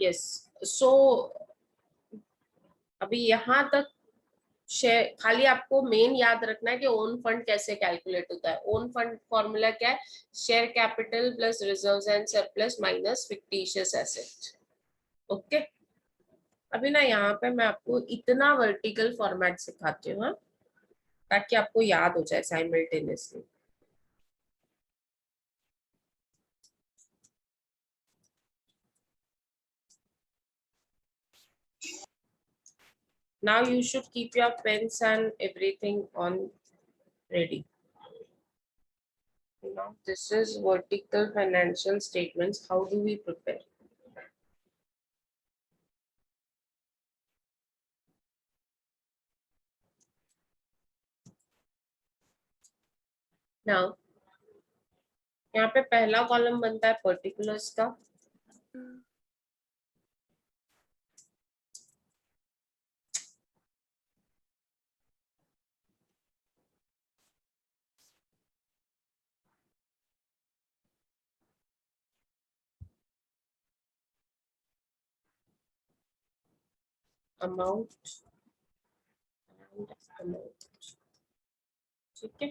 Yes. सो अभी यहाँ तक शेयर, खाली आपको मेन याद रखना है कि ओन फंड कैसे कैलकुलेट होता है। ओन फंड फॉर्मूला क्या है? Share capital plus reserves and surplus minus fictitious asset. Okay. अभी ना यहाँ पे मैं आपको इतना वर्टिकल फॉर्मेट सिखाती हूँ, हाँ, ताकि आपको याद हो जाए simultaneously. Now you should keep your pens and everything on ready. Now this is vertical financial statements. How do we prepare? Now यहाँ पे पहला कॉलम बनता है पर्टिकुलर्स का। अमाउंट एंड अमाउंट, ठीक है।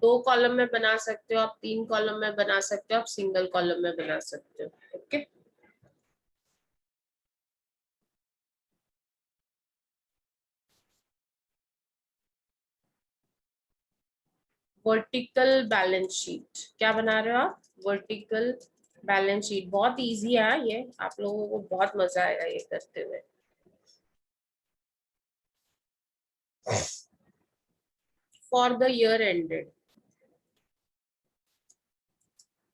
दो कॉलम में बना सकते हो आप, तीन कॉलम में बना सकते हो आप, सिंगल कॉलम में बना सकते हो। ओके। वर्टिकल बैलेंस शीट क्या बना रहे हो आप? वर्टिकल बैलेंस शीट बहुत इजी है ये, आप लोगों को बहुत मजा आएगा ये करते हुए। For the year ended,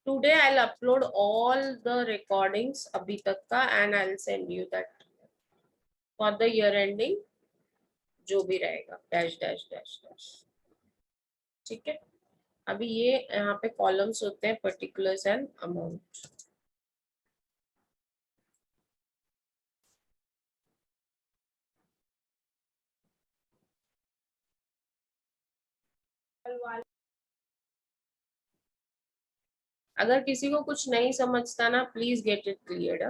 today I'll upload all the recordings अभी तक का and I'll send you that for the year ending जो भी रहेगा डैश डैश डैश डैश, ठीक है। अभी ये यहाँ पे कॉलम्स होते हैं पर्टिकुलर्स एंड अमाउंट। अगर किसी को कुछ नहीं समझता ना, प्लीज गेट इट क्लियर।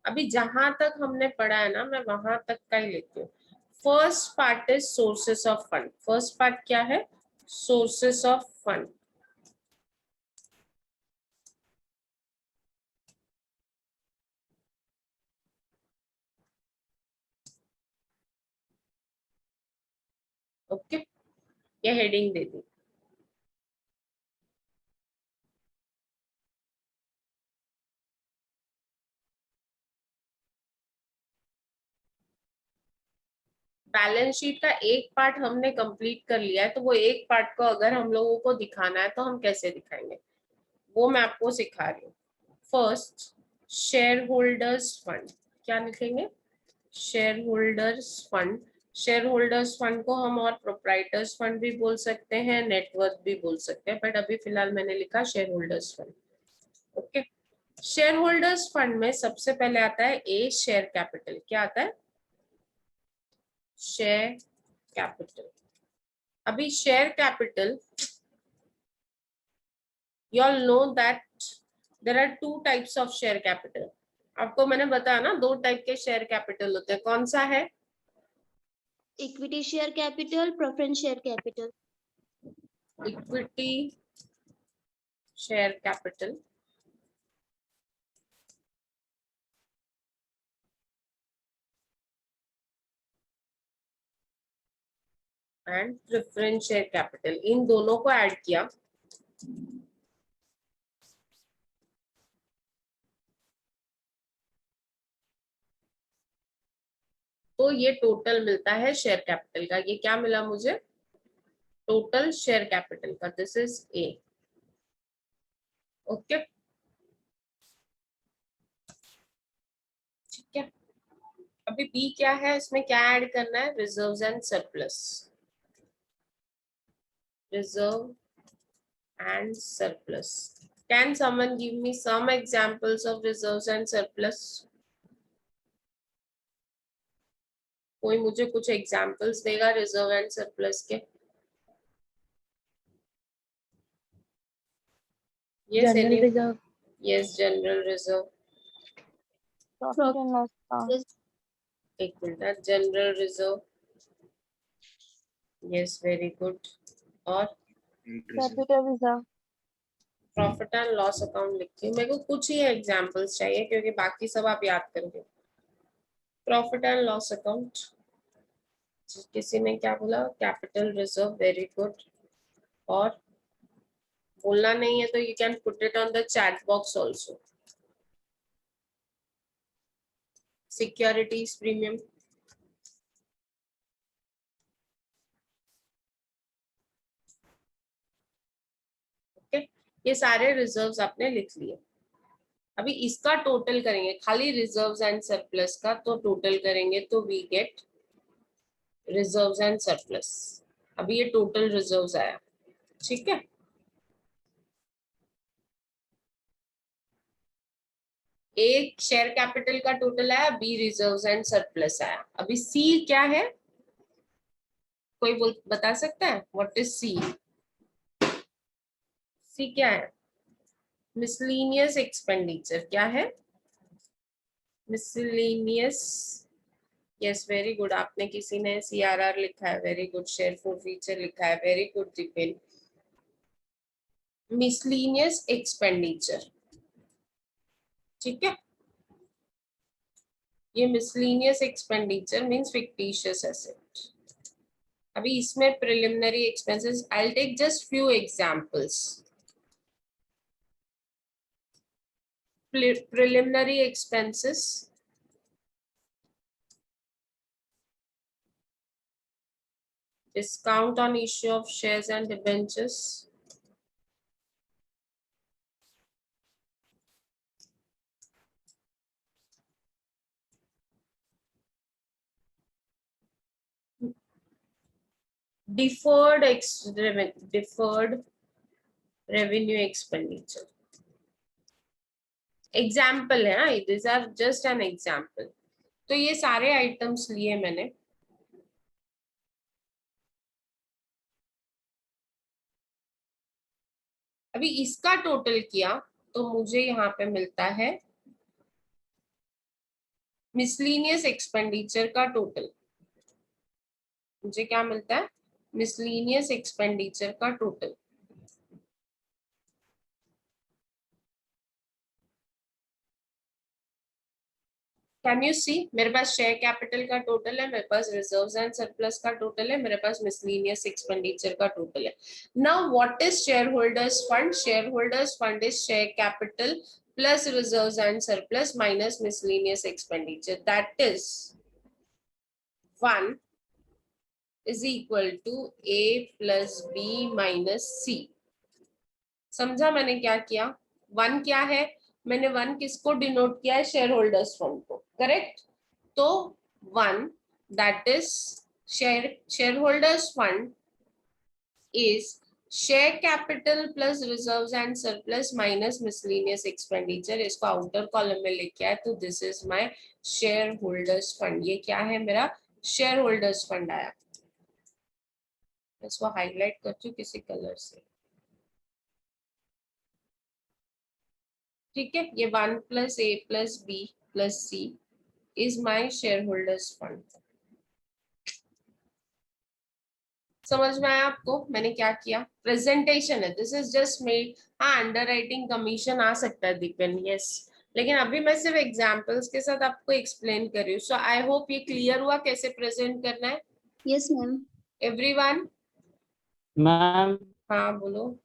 अभी जहां तक हमने पढ़ा है ना, मैं वहां तक का ही लेती हूँ। First part is sources of fund. First part क्या है? Sources of fund. ओके, ये हेडिंग दे दी। बैलेंस शीट का एक पार्ट हमने कंप्लीट कर लिया है, तो वो एक पार्ट को अगर हम लोगों को दिखाना है तो हम कैसे दिखाएंगे, वो मैं आपको सिखा रही हूँ। First, share holders fund. क्या लिखेंगे? Share holders fund. Share holders fund को हम और प्रोप्राइटर्स फंड भी बोल सकते हैं, नेटवर्थ भी बोल सकते हैं, बट अभी फिलहाल मैंने लिखा share holders fund. Okay. Share holders fund में सबसे पहले आता है ए, शेयर कैपिटल। क्या आता है? Share capital. अभी share capital, you all know that there are two types of share capital। आपको मैंने बताया ना, दो टाइप के शेयर कैपिटल होते हैं। कौन सा है? Equity share capital, preference share capital. Equity share capital and preference share capital, इन दोनों को ऐड किया तो ये टोटल मिलता है शेयर कैपिटल का। ये क्या मिला मुझे? टोटल शेयर कैपिटल का। This is a. ओके, ठीक है। अभी बी क्या है? इसमें क्या ऐड करना है? Reserves and surplus. Reserve and surplus. Can someone give me some examples of reserves and surplus? कोई मुझे कुछ एग्जांपल्स देगा रिजर्व एंड सरप्लस के? Yes general any? Reserve, yes, general reserve. Profit and loss account, एक minute, general reserve, yes very good. और capital reserve, profit and loss account लिखती हूँ, मेरे को कुछ ही एग्जांपल्स चाहिए क्योंकि बाकी सब आप याद करोगे। प्रॉफिट एंड लॉस अकाउंट, किसी ने क्या बोला? Capital reserve, very good. और बोलना नहीं है तो you can put it on the chat box also. Securities premium, okay, ये सारे रिजर्व्स आपने लिख लिए। अभी इसका टोटल करेंगे, खाली रिजर्व्स एंड सरप्लस का तो टोटल करेंगे तो we get reserves and surplus. अभी ये टोटल रिजर्व्स आया, ठीक है। एक शेयर कैपिटल का टोटल आया, बी रिजर्व्स एंड सरप्लस आया। अभी सी क्या है? कोई बता सकता है व्हाट इज सी? सी क्या है? Miscellaneous expenditure. क्या है? Miscellaneous, yes very good. आपने किसी ने सीआरआर लिखा है, very good. Share forfeiture लिखा है, very good Dipen. Miscellaneous expenditure, ठीक है। ये miscellaneous expenditure means fictitious asset. अभी इसमें preliminary expenses, I will take just few examples. preliminary expenses, discount on issue of shares and debentures, deferred revenue expenditure। Example है, हाँ, these are just an example। तो ये सारे items लिए मैंने। अभी इसका टोटल किया तो मुझे यहाँ पे मिलता है मिसलेनियस एक्सपेंडिचर का टोटल। मुझे क्या मिलता है? मिसलेनियस एक्सपेंडिचर का टोटल। Can you see? मेरे पास शेयर कैपिटल का टोटल है, मेरे पास रिजर्व्स एंड सरप्लस का टोटल है, मेरे पास मिसलेनियस एक्सपेंडिचर का टोटल है। Now what is share holders fund? Share holders fund is share capital plus reserves and surplus minus miscellaneous expenditure, that is 1 is equal to A plus B minus C। समझा मैंने क्या किया? 1 क्या है? मैंने 1 किसको डिनोट किया है? शेयर होल्डर्स फंड को, करेक्ट। तो 1 that is share holders fund is share capital plus reserves and surplus minus miscellaneous expenditure. इसको आउटर कॉलम में लेके आए तो this is my share holders fund. ये क्या है? मेरा शेयर होल्डर्स फंड आया। इसको हाईलाइट करती हूँ किसी कलर से, ठीक है। ये 1 plus A plus B plus C is my shareholders fund. समझ में आया आपको मैंने क्या किया? प्रेजेंटेशन है, दिस इज जस्ट मेड। हाँ, अंडर राइटिंग कमीशन आ सकता है दीपेन, यस, लेकिन अभी मैं सिर्फ एग्जांपल्स के साथ आपको एक्सप्लेन कर रही हूँ। सो आई होप ये क्लियर हुआ कैसे प्रेजेंट करना है। Yes ma'am. एवरीवन? मैम हाँ बोलो।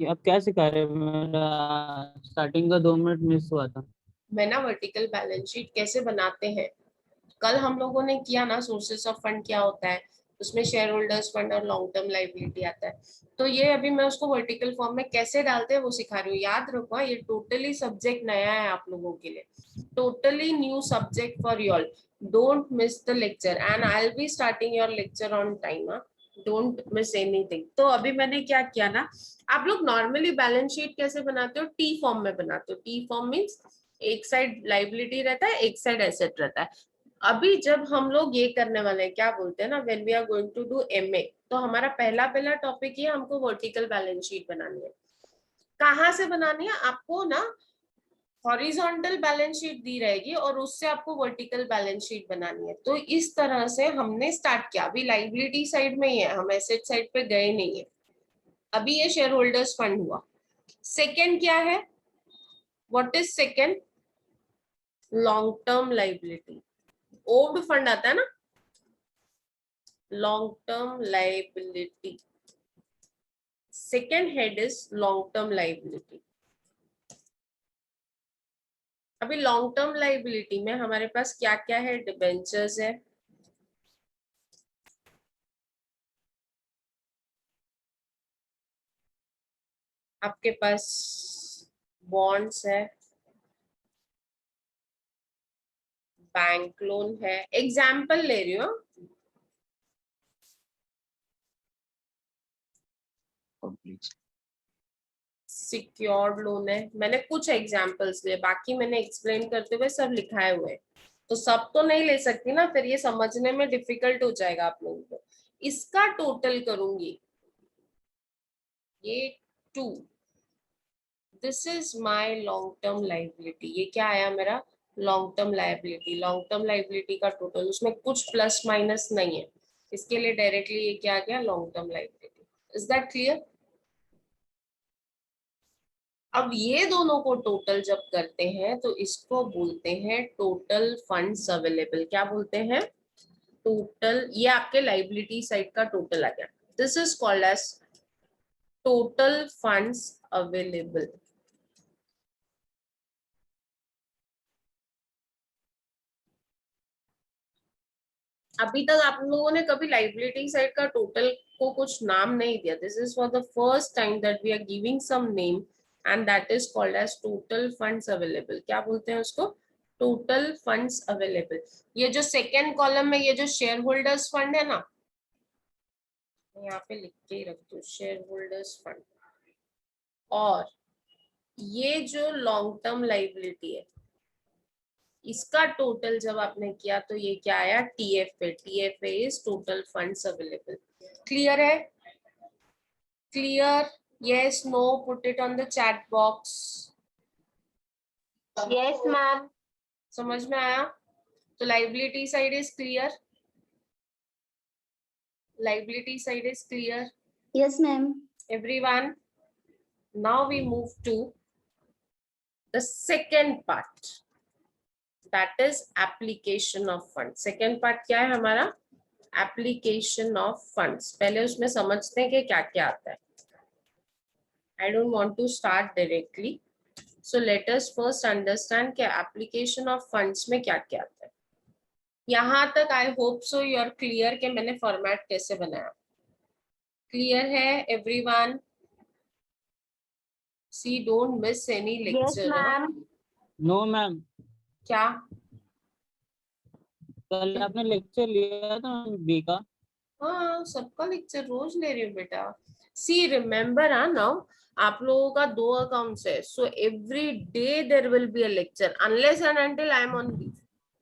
ये आप क्या सिखा रहे हो? मेरा स्टार्टिंग का 2 मिनट मिस हुआ था। मैं ना वर्टिकल बैलेंस शीट कैसे बनाते हैं, कल हम लोगों ने किया ना, सोर्सेस ऑफ फंड क्या होता है, उसमें शेयर होल्डर्स फंड और लॉन्ग टर्म लाइबिलिटी आता है। तो ये अभी मैं उसको वर्टिकल फॉर्म में कैसे डालते हैं वो सिखा रही हूँ। याद रखो, ये टोटली सब्जेक्ट नया है आप लोगों के लिए, totally new subject for you all. Don't miss the lecture and I will be starting your lecture on time. Don't miss anything. तो अभी मैंने क्या किया ना, आप लोग नॉर्मली बैलेंस शीट कैसे बनाते हो? टी फॉर्म में बनाते हो। टी फॉर्म मीन्स एक साइड लाइबिलिटी रहता है, एक साइड एसेट रहता है। अभी जब हम लोग ये करने वाले हैं, क्या बोलते हैं ना, when we are going to do MA, तो हमारा पहला टॉपिक ये हमको वर्टिकल बैलेंस शीट बनानी है। कहाँ से बनानी है आपको ना, हॉरिजॉन्टल बैलेंस शीट दी रहेगी और उससे आपको वर्टिकल बैलेंस शीट बनानी है। तो इस तरह से हमने स्टार्ट किया। अभी लाइबिलिटी साइड में ही है, हम एसेट साइड पे गए नहीं है। अभी ये शेयर होल्डर्स फंड हुआ। सेकेंड क्या है, what is second? Long term liability. Old fund आता है ना, long term liability. Second head is long term liability. अभी लॉन्ग टर्म लाइबिलिटी में हमारे पास क्या क्या है? डिबेंचर्स है, आपके पास बॉन्ड्स है, बैंक लोन है। एग्जाम्पल ले रही हूँ, सिक्योर्ड लोन है। मैंने कुछ एग्जाम्पल्स लिए, बाकी मैंने एक्सप्लेन करते हुए सब लिखाए हुए हैं। तो सब तो नहीं ले सकती ना, फिर ये समझने में डिफिकल्ट हो जाएगा आप लोगों को। इसका टोटल करूंगी, ये 2, this is my long term liability. ये क्या आया मेरा? Long term liability. Long term liability का टोटल, उसमें कुछ प्लस माइनस नहीं है, इसके लिए डायरेक्टली ये क्या आ गया? Long term liability. Is that clear? अब ये दोनों को टोटल जब करते हैं तो इसको बोलते हैं टोटल फंड्स अवेलेबल। क्या बोलते हैं? टोटल, ये आपके लाइबिलिटी साइड का टोटल आ गया। This is called as total funds available. अभी तक आप लोगों ने कभी लाइबिलिटी साइड का टोटल को कुछ नाम नहीं दिया। This is for the first time that we are giving some name and that is called as total funds available. क्या बोलते हैं उसको? Total funds available. ये जो सेकेंड कॉलम में ये जो शेयर होल्डर्स फंड है ना, यहाँ पे लिख के ही रखती हूँ, शेयर होल्डर्स फंड। और ये जो लॉन्ग टर्म लाइबिलिटी है, इसका टोटल जब आपने किया तो ये क्या आया? TFA. TFA is total funds available. Clear है? Clear? yes, no, put it on the chat box. Yes, ma'am. समझ में आया? तो liability side is clear, liability side is clear Yes, ma'am. everyone. Now we move to the second part, that is application of funds. second part क्या है हमारा? application of funds. पहले उसमें समझते हैं कि क्या क्या आता है। I don't want to start directly, so let us first understand कि application of funds में क्या क्या आता है। यहाँ तक I hope so you are clear कि मैंने फॉर्मेट कैसे बनाया। क्लियर है everyone? See don't miss any Yes, lecture. ma'am. No ma'am, क्या? कल आपने लेक्चर लिया था बी का। हाँ, सबका लेक्चर रोज ले रही हूँ बेटा। सी रिमेम्बर नाउ, आप लोगों का 2 अकाउंट्स है, so every day there will be a lecture unless and until I am on leave.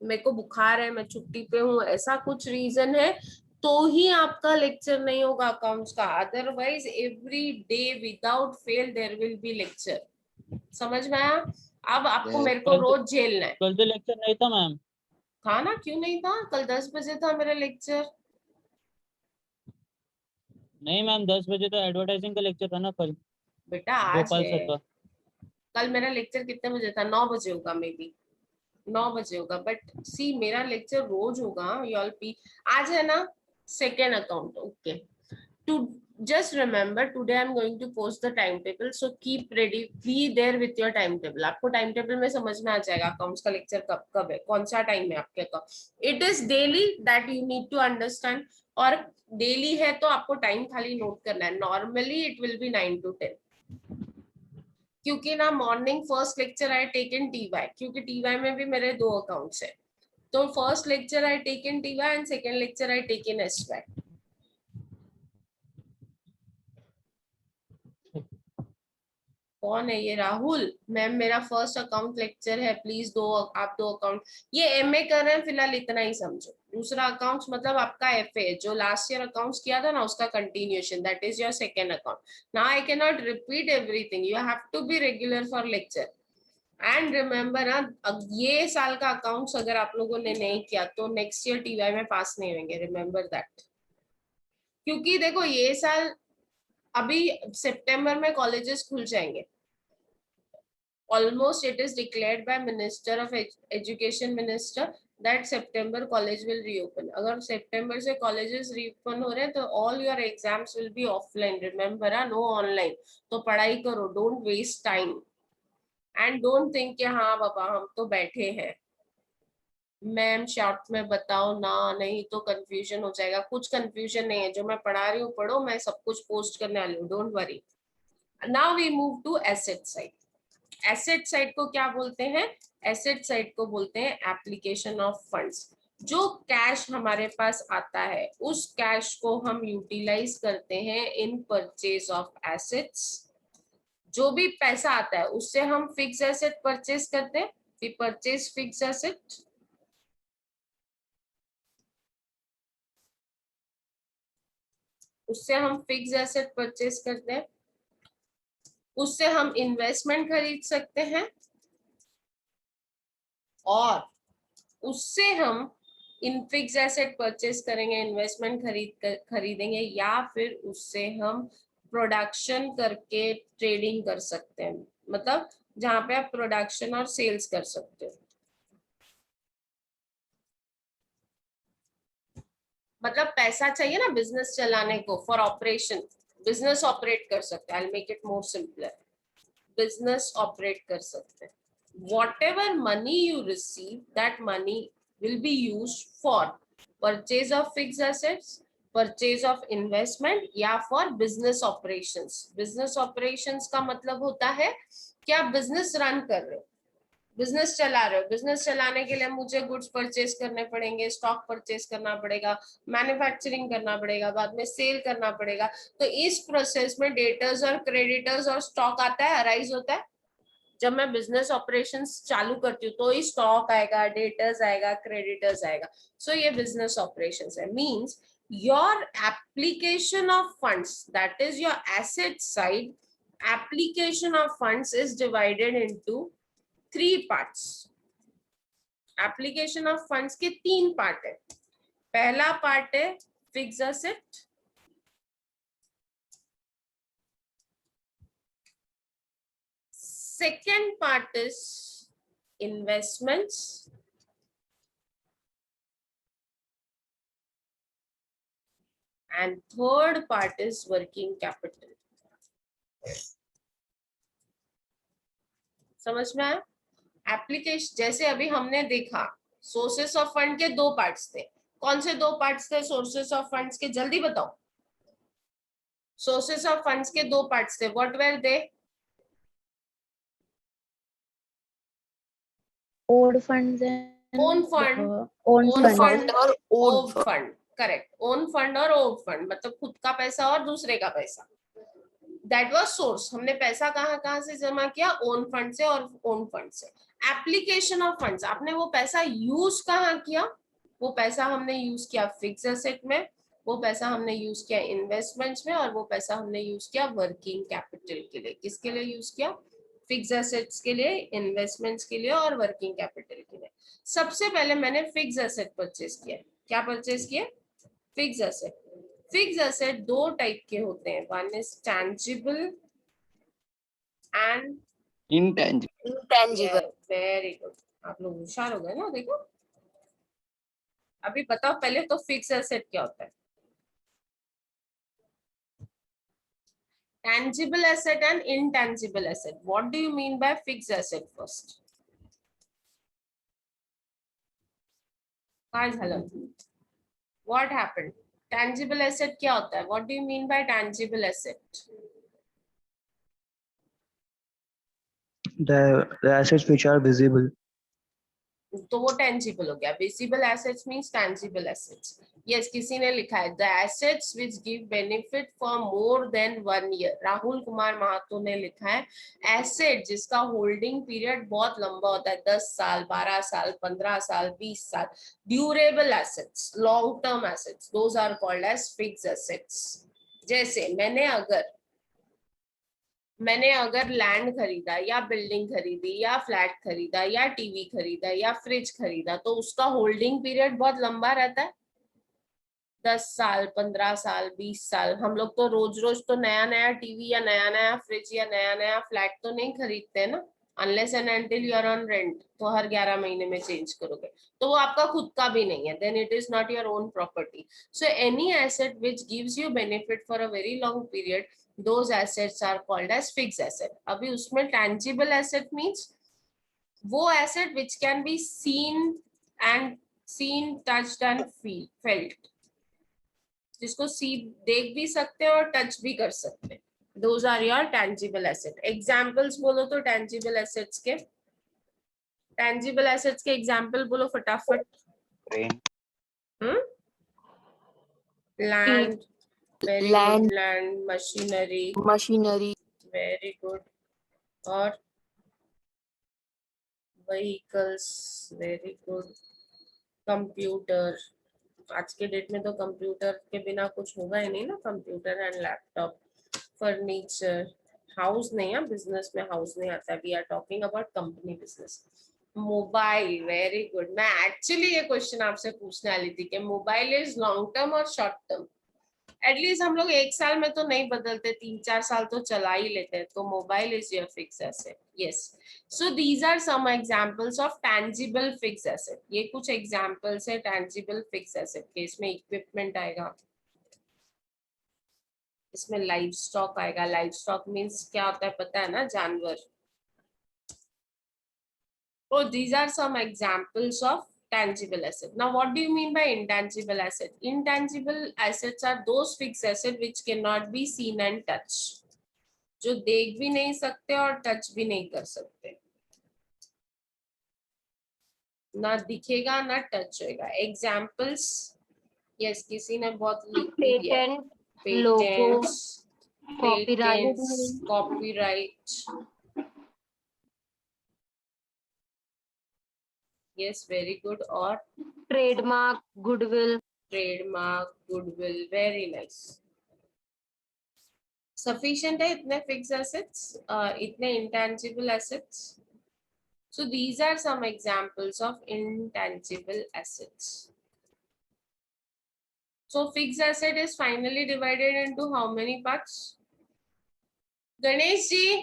मेरे को बुखार है, मैं छुट्टी पे हूँ, ऐसा कुछ रीजन है तो ही आपका लेक्चर नहीं होगा अकाउंट्स का। Otherwise every day without fail there will be lecture. समझ में आया? अब आपको मेरे को रोज झेलना है। कल तो लेक्चर नहीं था मैम। था ना, क्यों नहीं था? कल 10 बजे था मेरा लेक्चर। नहीं मैम, 10 बजे तो एडवर्टाइजिंग का लेक्चर था ना कल, बेटा आज गोपाल है। सर का। कल मेरा लेक्चर कितने बजे था? 9 बजे होगा, मे बी 9 बजे होगा। बट सी मेरा लेक्चर रोज होगा। यॉल पी आज है ना, second account. Okay, to just remember today I'm going to post the timetable, so keep ready, be there with your timetable. आपको timetable में समझ में आ जाएगा अकाउंट्स का लेक्चर कब कब है, कौन सा टाइम है आपके का। It is daily that you need to understand. और डेली है तो आपको टाइम खाली नोट करना है। Normally it will be 9 to 10, क्योंकि ना morning first lecture I take in TY, क्योंकि टीवाई में भी मेरे 2 अकाउंट्स है। तो first lecture I take in TY and second lecture I take in SY. कौन है ये? राहुल मैम, मेरा फर्स्ट अकाउंट लेक्चर है, प्लीज दो, आप दो अकाउंट। ये एमए कर रहे हैं फिलहाल, इतना ही समझो। दूसरा अकाउंट्स मतलब आपका एफए, जो लास्ट ईयर अकाउंट्स किया था ना, उसका continuation, that is your second account. Now I can not repeat everything, you have to be regular for lecture. And remember ये साल का अकाउंट्स अगर आप लोगों ने नहीं किया तो नेक्स्ट ईयर टीवाई में पास नहीं होंगे, रिमेम्बर दैट। क्योंकि देखो ये साल अभी सितंबर में कॉलेजेस खुल जाएंगे, almost it is declared by minister of education minister that September college will reopen. अगर सितंबर से colleges reopen हो रहे हैं तो all your exams will be offline, remember no online। तो पढ़ाई करो, don't waste time and don't think कि हाँ बाबा हम तो बैठे हैं, मैम शॉर्ट में बताओ ना, नहीं तो कंफ्यूजन हो जाएगा। कुछ कंफ्यूजन नहीं है, जो मैं पढ़ा रही हूँ पढ़ो, मैं सब कुछ पोस्ट करने वाली हूँ, don't worry. Now we move to asset side. Asset side को क्या बोलते हैं? एसेट साइड को बोलते हैं एप्लीकेशन ऑफ फंड्स। जो कैश हमारे पास आता है उस कैश को हम यूटिलाइज करते हैं इन परचेज ऑफ एसेट्स। जो भी पैसा आता है उससे हम फिक्स एसेट परचेज करते हैं, वी परचेज फिक्स एसेट। उससे हम फिक्स एसेट परचेज करते हैं, उससे हम इन्वेस्टमेंट खरीद सकते हैं, और उससे हम इन फिक्स एसेट परचेज करेंगे, इन्वेस्टमेंट खरीदेंगे, या फिर उससे हम प्रोडक्शन करके ट्रेडिंग कर सकते हैं, मतलब जहां पे आप प्रोडक्शन और सेल्स कर सकते हो। मतलब पैसा चाहिए ना बिजनेस चलाने को, फॉर ऑपरेशन, बिजनेस ऑपरेट कर सकते हैं। I will make it more simpler, business operate कर सकते हैं। whatever money you receive, that money will be used for purchase of fixed assets, purchase of investment, या for business operations। business operations का मतलब होता है कि आप बिजनेस रन कर रहे हो, बिजनेस चला रहे हो। बिजनेस चलाने के लिए मुझे गुड्स परचेज करने पड़ेंगे, स्टॉक परचेज करना पड़ेगा, मैन्युफैक्चरिंग करना पड़ेगा, बाद में सेल करना पड़ेगा। तो इस प्रोसेस में डेटर्स और क्रेडिटर्स और स्टॉक आता है, अराइज होता है। जब मैं बिजनेस ऑपरेशंस चालू करती हूँ तो ही स्टॉक आएगा, डेटर्स आएगा, क्रेडिटर्स आएगा। सो ये बिजनेस ऑपरेशंस है। Means your application of funds, that is your asset side, application of funds is divided into 3 parts. Application of funds के 3 पार्ट है। पहला पार्ट है fix asset, second part is investments, and third part is working capital। समझ में आया? Application जैसे अभी हमने देखा, सोर्सेस ऑफ फंड के 2 पार्ट्स थे। कौन से 2 पार्ट्स थे सोर्सेस ऑफ फंड्स के? जल्दी बताओ। सोर्सेस ऑफ फंड्स के 2 पार्ट्स थे, what were they? Own funds and own fund, own own funds. Fund और own fund. Correct, own fund और ओन फंड मतलब खुद का पैसा और दूसरे का पैसा। That was source. हमने पैसा कहाँ से जमा किया? ओन फंड से और ओन फंड से। एप्लीकेशन ऑफ फंड्स, आपने वो पैसा यूज कहाँ किया? वो पैसा हमने यूज किया फिक्स एसेट में, वो पैसा हमने यूज किया इन्वेस्टमेंट्स में, और वो पैसा हमने यूज किया वर्किंग कैपिटल के लिए। किसके लिए यूज किया? फिक्स एसेट्स के लिए, इन्वेस्टमेंट्स के लिए और वर्किंग कैपिटल के लिए। सबसे पहले मैंने फिक्स एसेट परचेज किया। क्या परचेज किया? Fix asset. Fix asset 2 type के होते हैं, one is tangible and intangible. Very good, आप लोग होशियार हो गए ना। देखो अभी बताओ पहले तो फिक्स एसेट क्या होता है? tangible asset and intangible asset. What do you mean by fixed asset first? काय झालं? What happened? Tangible asset क्या होता है? What do you mean by tangible asset? The assets which are visible. तो वो टेंजिबल हो गया. Visible assets means tangible assets. Yes, किसी ने लिखा है the assets which give benefit for more than 1 year. Rahul Kumar Mahato ने लिखा है एसेट जिसका होल्डिंग पीरियड बहुत लंबा होता है, 10 साल, 12 साल, 15 साल, 20 साल. Durable assets, long term assets, those are called as fixed assets. जैसे मैंने अगर लैंड खरीदा या बिल्डिंग खरीदी या फ्लैट खरीदा या टीवी खरीदा या फ्रिज खरीदा, तो उसका होल्डिंग पीरियड बहुत लंबा रहता है, 10 साल, 15 साल, 20 साल. हम लोग तो रोज रोज तो नया नया टीवी या नया नया फ्रिज या नया नया फ्लैट तो नहीं खरीदते ना, unless and until you are on rent. तो हर 11 महीने में चेंज करोगे, तो वो आपका खुद का भी नहीं है, then it is not your own property. So any asset which gives you benefit for a very long period, those assets are called as fixed asset. अभी उसमें tangible asset means वो asset which can be seen, touched and felt, जिसको देख भी सकते हैं और touch भी कर सकते हैं. Those are your tangible asset. Examples बोलो तो tangible assets के example बोलो फटाफट. Land, very good. Land, machinery, very good. और vehicles, very good. कंप्यूटर, आज के डेट में तो कंप्यूटर के बिना कुछ होगा ही नहीं ना, computer and laptop. Furniture, house नहीं है, बिजनेस में हाउस नहीं आता. We are talking about company business. Mobile, very good. मैं एक्चुअली ये क्वेश्चन आपसे पूछने वाली थी कि मोबाइल इज लॉन्ग टर्म और शॉर्ट टर्म. एटलीस्ट हम लोग 1 साल में तो नहीं बदलते, 3-4 साल तो चला ही लेते हैं. तो mobile is your fix asset. Yes, so these are some examples of tangible fix asset. ये कुछ एग्जांपल्स है टैंजिबल फिक्स एसेट के. इसमें इक्विपमेंट आएगा, इसमें लाइव स्टॉक आएगा. लाइव स्टॉक मीन्स क्या होता है पता है ना, जानवर. तो these are some examples of tangible asset. Now what do you mean by intangible asset? Intangible assets are those fixed assets which cannot be seen and touched, जो देख भी नहीं सकते और टच भी नहीं कर सकते, ना दिखेगा ना टच होएगा. एग्जांपल्स, यस, किसी ने बहुत लिख दिया. Patents, copyright, yes, very good. और trademark, goodwill, very nice. Sufficient है इतने फिक्स एसेट्स, इतने intangible assets. So these are some examples of intangible assets. So fix asset is finally divided into how many parts? Ganesh ji,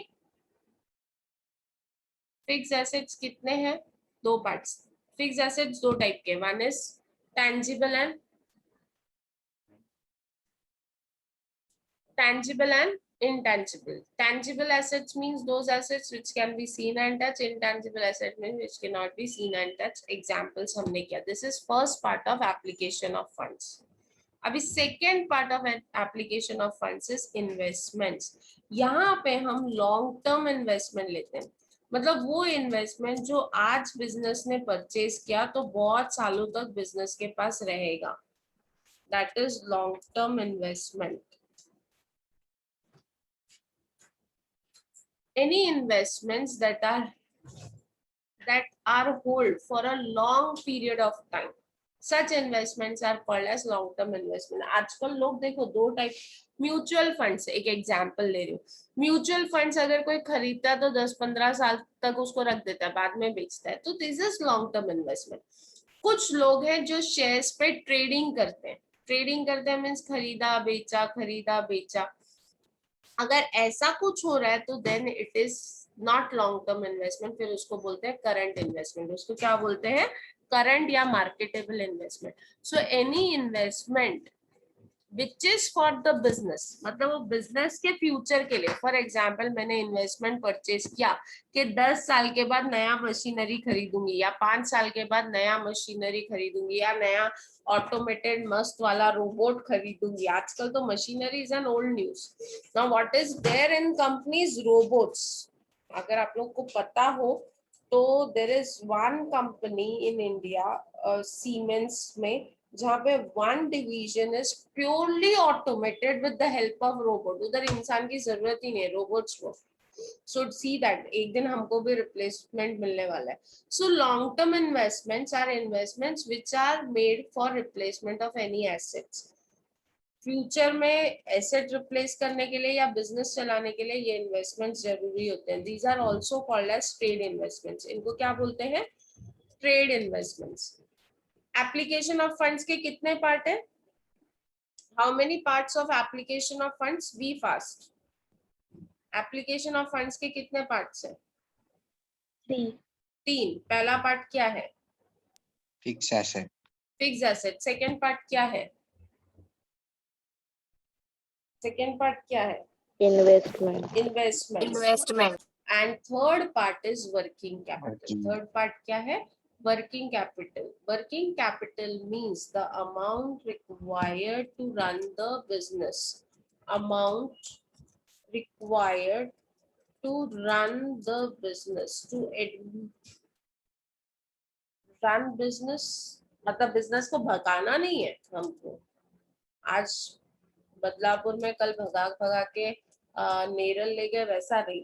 fix assets कितने हैं? 2 parts. Fix assets 2 type के, one is tangible and intangible. Tangible assets means those assets which can be seen and touched. Intangible asset means which cannot be seen and touched. Examples हमने किया. This is first part of application of funds. अभी second part of application of funds is investments. यहाँ पे हम long term investment लेते हैं, मतलब वो इन्वेस्टमेंट जो आज बिजनेस ने परचेज किया तो बहुत सालों तक बिजनेस के पास रहेगा. That is long term investment. Any investments that are hold for a long period of time, such investments are called as long term investment. आजकल लोग देखो 2 टाइप. म्यूचुअल फंड्स, एक एग्जांपल ले रही हूँ. म्यूचुअल फंड्स अगर कोई खरीदता है तो 10-15 साल तक उसको रख देता है, बाद में बेचता है, तो this is long term investment. कुछ लोग हैं जो शेयर्स पे ट्रेडिंग करते हैं मीन्स खरीदा बेचा. अगर ऐसा कुछ हो रहा है तो then it is not long term investment, फिर उसको बोलते हैं करंट इन्वेस्टमेंट. उसको क्या बोलते हैं? करंट या marketable investment. So any investment which is for the business, मतलब वो बिजनेस के फ्यूचर के लिए. फॉर एग्जाम्पल, मैंने इन्वेस्टमेंट परचेज किया कि 10 साल के बाद नया मशीनरी खरीदूंगी या 5 साल के बाद नया मशीनरी खरीदूंगी या नया ऑटोमेटेड मस्त वाला रोबोट खरीदूंगी. आजकल तो machinery is an old news. Now what is there in companies? Robots. अगर आप लोग को पता हो तो there is one company in India Siemens में जहाँ पे one division is purely automated with the help of robot. उधर इंसान की जरूरत ही नहीं है, रोबोट्स वो. So see that एक दिन हमको भी रिप्लेसमेंट मिलने वाला है. So long term investments are investments which are made for replacement of any assets. Future में एसेट रिप्लेस करने के लिए या बिजनेस चलाने के लिए ये इन्वेस्टमेंट्स जरूरी होते हैं. These are also called as trade investments. इनको क्या बोलते हैं? Trade investments. Application of funds के कितने पार्ट है? How many parts of application of funds? Be fast. Application of funds के कितने पार्ट्स हैं? 3. पहला पार्ट क्या है? Fix asset. Fix asset. Second part क्या है? सेकंड पार्ट क्या है? Investment. Investment. And third part is working capital. Working. Third part क्या है? Working capital. Working capital means the amount required to run the business. Amount required to run the business, to run business. मतलब business को भगाना नहीं है हमको. आज बदलापुर में कल भगा के नेरल ले गए, वैसा नहीं.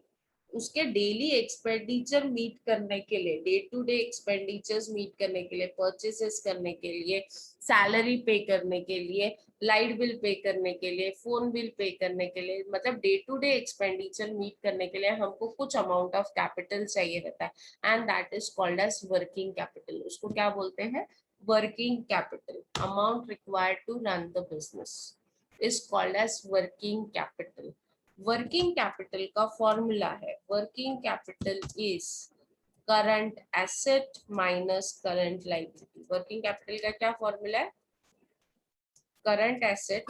उसके डेली एक्सपेंडिचर मीट करने के लिए, day to day expenditures meet करने के लिए, परचेसेस करने के लिए, सैलरी पे करने के लिए, लाइट बिल पे करने के लिए, फोन बिल पे करने के लिए, मतलब day to day expenditure meet करने के लिए हमको कुछ अमाउंट ऑफ कैपिटल चाहिए रहता है. And that is called as working capital. उसको क्या बोलते हैं? Working capital. Amount required to run the business is called as working capital. Working capital का फॉर्मूला है, working capital is current asset minus current liability. Working capital का क्या formula है? Current asset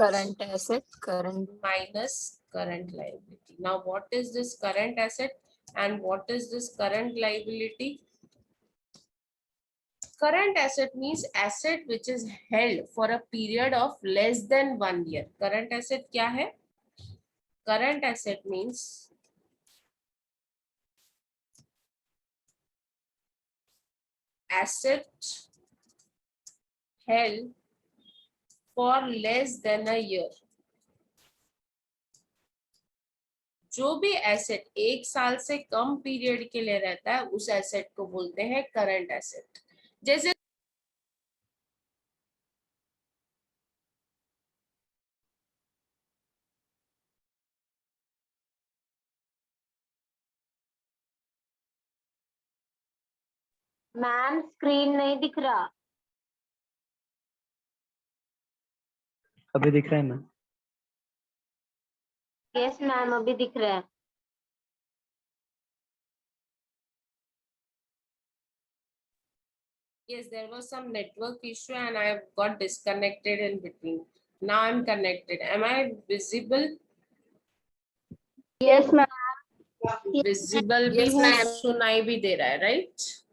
minus current liability. Now what is this current asset and what is this current liability? Current asset means asset which is held for a period of less than 1 year. Current asset क्या है? Current asset means asset held for less than a year. जो भी asset 1 साल से कम period के लिए रहता है उस एसेट को बोलते हैं करंट एसेट. जैसे मैम स्क्रीन नहीं दिख रहा. अभी दिख रहा है मैम. यस मैम अभी दिख रहा है. yes, there was some network issue and I got disconnected in between. Now I'm connected. Am I visible? Yes ma'am. Visible भी हूँ, सुनाई भी दे रहा है, right?